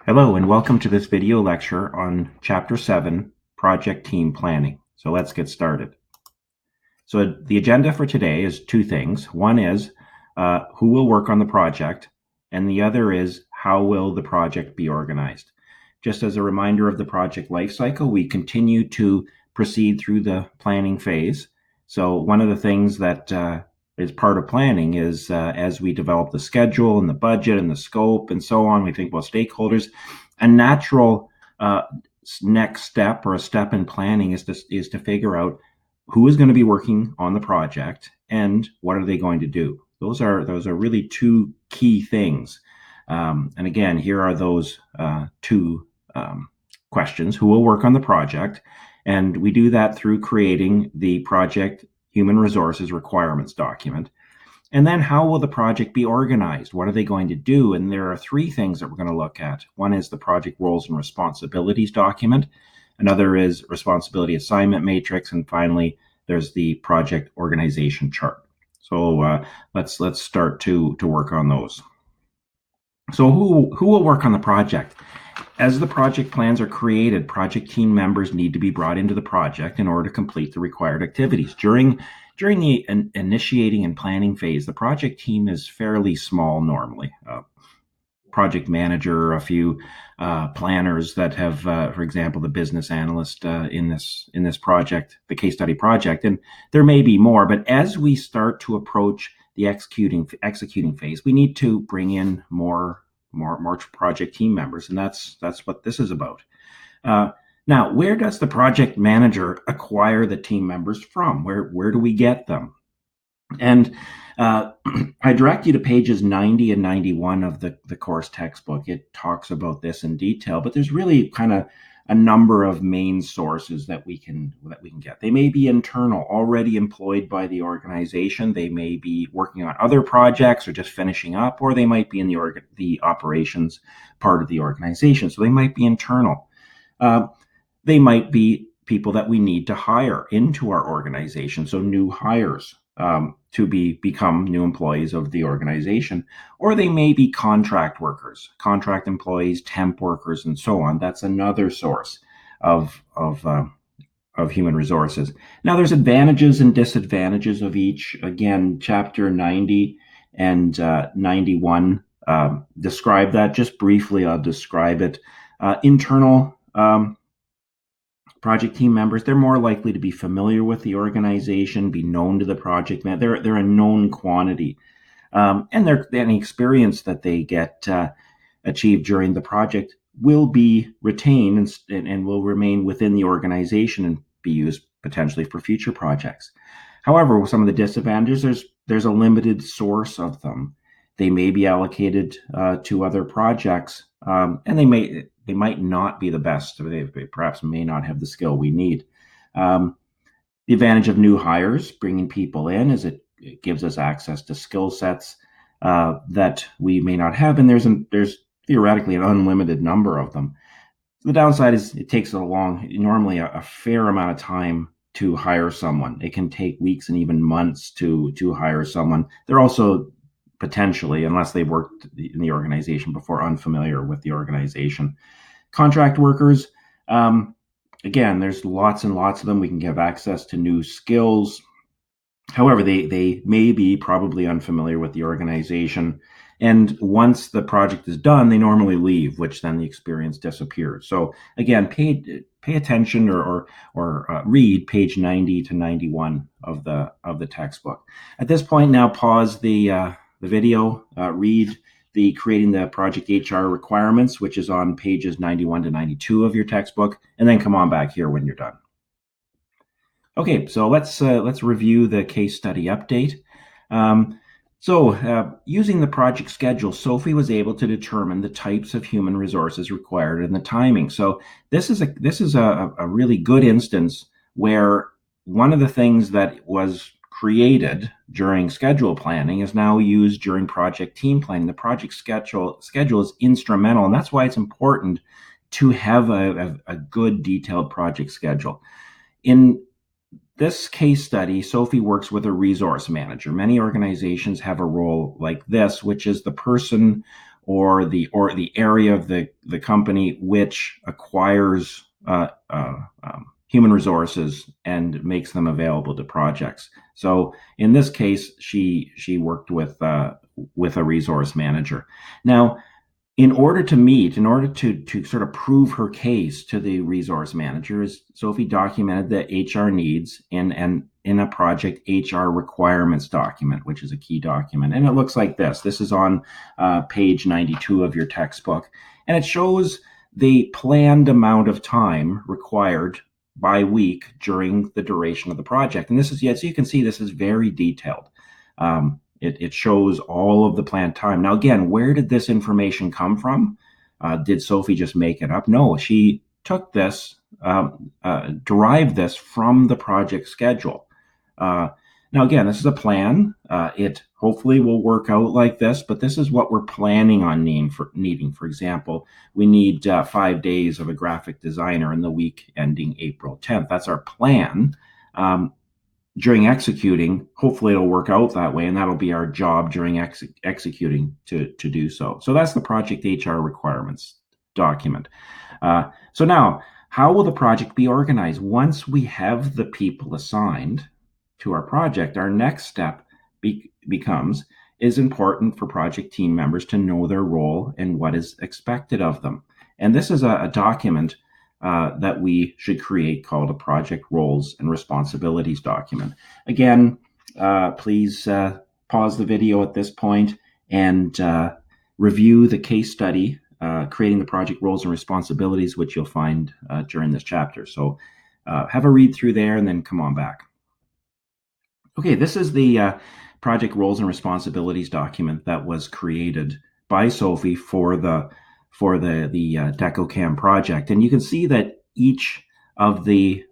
Hello and welcome to this video lecture on Chapter 7, Project Team Planning. So let's get started. So the agenda for today is two things. One is who will work on the project, and the other is how will the project be organized. Just as a reminder of the project life cycle, we continue to proceed through the planning phase. So one of the things that is part of planning is as we develop the schedule and the budget and the scope and so on, we think about stakeholders. A natural next step or a step in planning is to figure out who is going to be working on the project and what are they going to do. Those are really two key things. And again, here are those two questions: who will work on the project? And we do that through creating the project human resources requirements document. And then how will the project be organized? What are they going to do? And there are three things that we're going to look at. One is the project roles and responsibilities document. Another is responsibility assignment matrix. And finally, there's the project organization chart. So let's start to work on those. So who will work on the project? As the project plans are created, project team members need to be brought into the project in order to complete the required activities. During the initiating and planning phase, the project team is fairly small normally. Project manager, a few planners that have, for example, the business analyst in this project, the case study project, and there may be more. But as we start to approach the executing phase, we need to bring in more project team members, and that's what this is about. Now, where does the project manager acquire the team members from? Where do we get them? And I direct you to pages 90 and 91 of the course textbook. It talks about this in detail, but there's really kind of a number of main sources that we can get. They may be internal, already employed by the organization. They may be working on other projects or just finishing up, or they might be in the operations part of the organization. So they might be internal. They might be people that we need to hire into our organization, so new hires to become new employees of the organization, or they may be contract workers, contract employees, temp workers, and so on. That's another source of human resources. Now, there's advantages and disadvantages of each. Again, chapter 90 and 91 describe that. Just briefly, I'll describe it. Internal project team members, they're more likely to be familiar with the organization, be known to the project man. They're a known quantity. And any experience that they get achieved during the project will be retained and will remain within the organization and be used potentially for future projects. However, with some of the disadvantages, there's a limited source of them. They may be allocated to other projects, and they might not be the best. They perhaps may not have the skill we need. The advantage of new hires, bringing people in, is it gives us access to skill sets that we may not have, and there's theoretically an unlimited number of them. The downside is it takes normally a fair amount of time to hire someone. It can take weeks and even months to hire someone. They're also potentially, unless they've worked in the organization before, unfamiliar with the organization. Contract workers, again, there's lots and lots of them. We can give access to new skills. However, they may be probably unfamiliar with the organization. And once the project is done, they normally leave, which then the experience disappears. So again, pay attention or read page 90 to 91 of the textbook. At this point, now pause the video, read the creating the project HR requirements, which is on pages 91 to 92 of your textbook, and then come on back here when you're done. Okay, so let's review the case study update. Using the project schedule, Sophie was able to determine the types of human resources required and the timing. So this is a really good instance where one of the things that was created during schedule planning is now used during project team planning. The project schedule is instrumental, and that's why it's important to have a good detailed project schedule. In this case study, Sophie works with a resource manager. Many organizations have a role like this, which is the person or the area of the company which acquires human resources and makes them available to projects. So in this case, she worked with a resource manager. Now, in order to sort of prove her case to the resource manager, is Sophie documented the HR needs in a project HR requirements document, which is a key document. And it looks like this. This is on page 92 of your textbook. And it shows the planned amount of time required by week during the duration of the project. And this is, yes, you can see this is very detailed. It shows all of the planned time. Now, again, where did this information come from? Did Sophie just make it up? No, she took this, derived this from the project schedule. Now, again, this is a plan. It hopefully will work out like this, but this is what we're planning on needing. For example, we need 5 days of a graphic designer in the week ending April 10th. That's our plan. During executing, hopefully it'll work out that way, and that'll be our job during executing to do so. So that's the project HR requirements document. So now, how will the project be organized? Once we have the people assigned to our project, our next step becomes, is important for project team members to know their role and what is expected of them. And this is a document that we should create called a project roles and responsibilities document. Again, please pause the video at this point and review the case study, creating the project roles and responsibilities, which you'll find during this chapter. So have a read through there and then come on back. Okay, this is the project roles and responsibilities document that was created by Sophie for the DecoCam project. And you can see that each of the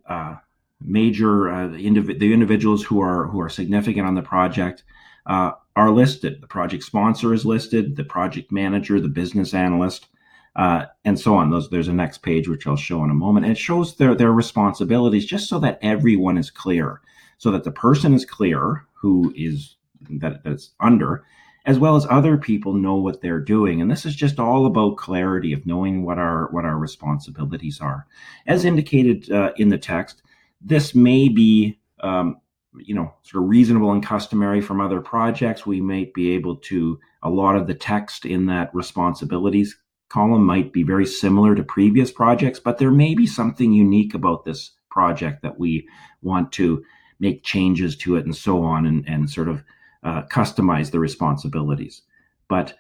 major the individuals who are significant on the project are listed. The project sponsor is listed, the project manager, the business analyst, and so on. There's a next page which I'll show in a moment. And it shows their responsibilities just so that everyone is clear, so that the person is clear who is that's under, as well as other people know what they're doing. And this is just all about clarity of knowing what our responsibilities are. As indicated in the text, this may be sort of reasonable and customary from other projects. We might be able to, a lot of the text in that responsibilities column might be very similar to previous projects, but there may be something unique about this project that we want to make changes to it and so on, and sort of customize the responsibilities. But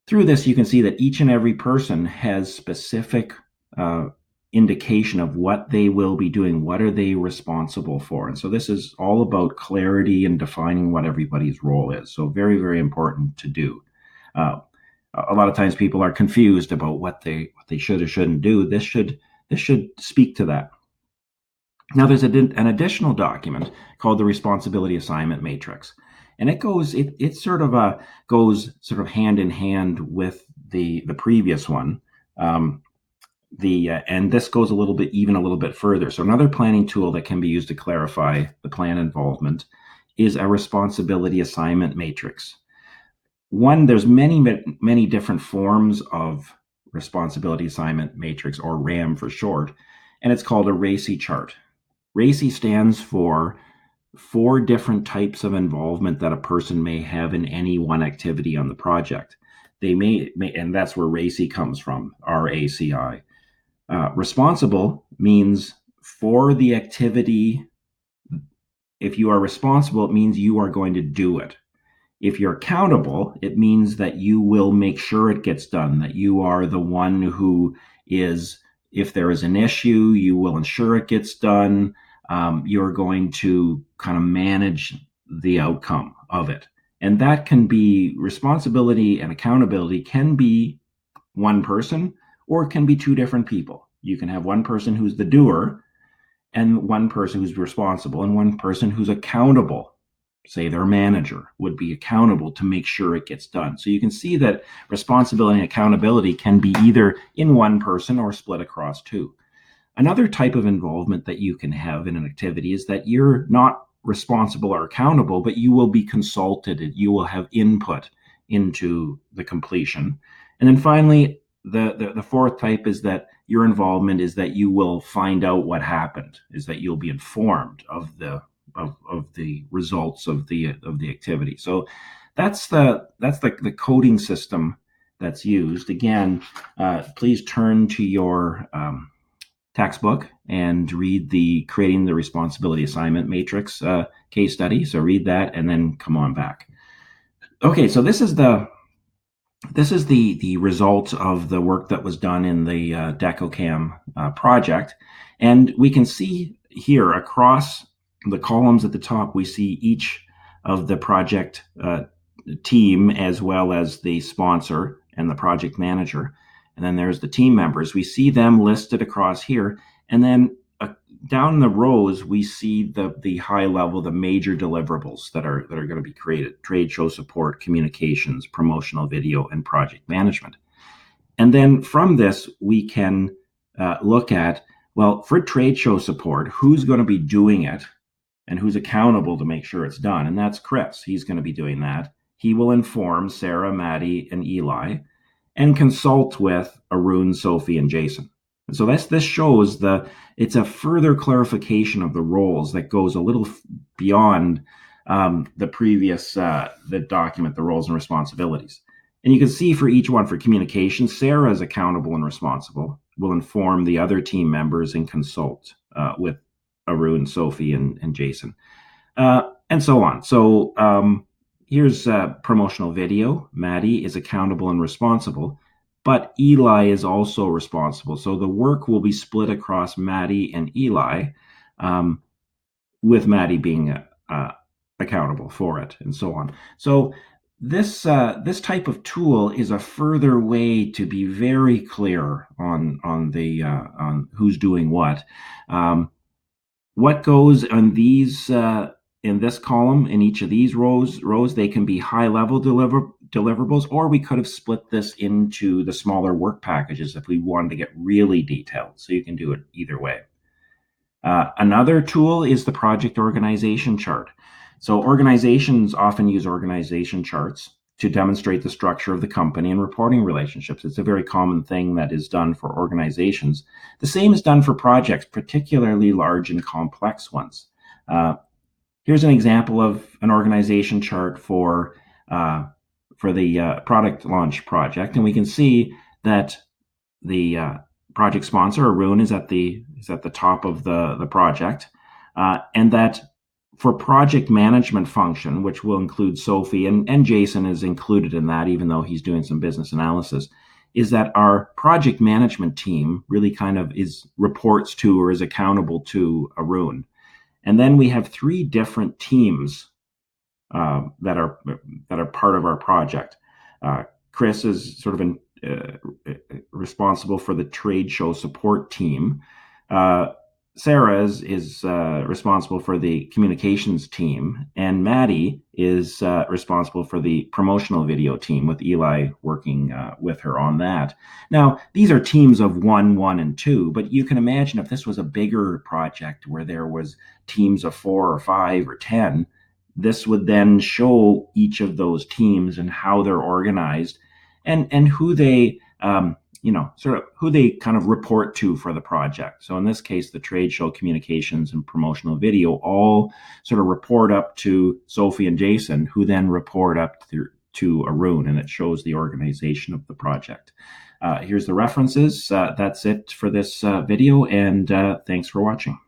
through this, you can see that each and every person has specific indication of what they will be doing, what are they responsible for. And so this is all about clarity and defining what everybody's role is. So very, very important to do. A lot of times people are confused about what they should or shouldn't do. This should speak to that. Now there's an additional document called the responsibility assignment matrix. And it goes sort of hand in hand with the previous one. And this goes a little bit further. So another planning tool that can be used to clarify the plan involvement is a responsibility assignment matrix. There's many different forms of responsibility assignment matrix, or RAM for short, and it's called a RACI chart. RACI stands for 4 different types of involvement that a person may have in any one activity on the project. They may and that's where RACI comes from, RACI. Responsible means for the activity. If you are responsible, it means you are going to do it. If you're accountable, it means that you will make sure it gets done, that you are the one who is, if there is an issue, you will ensure it gets done. You're going to kind of manage the outcome of it. And that can be, responsibility and accountability can be one person, or it can be 2 different people. You can have one person who's the doer and one person who's responsible and one person who's accountable. Say their manager would be accountable to make sure it gets done. So you can see that responsibility and accountability can be either in one person or split across 2. Another type of involvement that you can have in an activity is that you're not responsible or accountable, but you will be consulted. You will have input into the completion. And then finally, the fourth type is that your involvement is that you will find out what happened, is that you'll be informed of the results of the activity. So that's the coding system that's used. Again, please turn to your textbook and read the Creating the Responsibility Assignment Matrix case study. So read that and then come on back. Okay, so this is the result of the work that was done in the DecoCam project. And we can see here across the columns at the top, we see each of the project team as well as the sponsor and the project manager. And then there's the team members. We see them listed across here. And then down the rows, we see the high level, the major deliverables that are going to be created: trade show support, communications, promotional video, and project management. And then from this, we can look at, well, for trade show support, who's going to be doing it and who's accountable to make sure it's done? And that's Chris. He's going to be doing that. He will inform Sarah, Maddie, and Eli, and consult with Arun, Sophie, and Jason. And so this shows it's a further clarification of the roles that goes a little beyond the previous the document, the roles and responsibilities. And you can see for each one, for communication, Sarah is accountable and responsible, will inform the other team members and consult with Arun, Sophie, and Jason, and so on. So here's promotional video. Maddie is accountable and responsible, but Eli is also responsible. So the work will be split across Maddie and Eli, with Maddie being accountable for it, and so on. So this type of tool is a further way to be very clear on who's doing what. What goes on these in this column, in each of these rows, they can be high-level deliverables, or we could have split this into the smaller work packages if we wanted to get really detailed. So you can do it either way. Another tool is the project organization chart. So organizations often use organization charts to demonstrate the structure of the company and reporting relationships. It's a very common thing that is done for organizations. The same is done for projects, particularly large and complex ones. Here's an example of an organization chart for the product launch project, and we can see that the project sponsor, Arun, is at the top of the project, and that for project management function, which will include Sophie, and Jason is included in that, even though he's doing some business analysis, is that our project management team really kind of reports to or is accountable to Arun. And then we have three different teams that are part of our project. Chris is sort of responsible for the trade show support team. Sarah is responsible for the communications team, and Maddie is responsible for the promotional video team, with Eli working with her on that. Now, these are teams of 1, and 2, but you can imagine if this was a bigger project where there was teams of 4 or 5 or 10, this would then show each of those teams and how they're organized, and who they sort of who they kind of report to for the project. So in this case, the trade show, communications, and promotional video all sort of report up to Sophie and Jason, who then report up to Arun, and it shows the organization of the project. Here's the references. That's it for this video, and thanks for watching.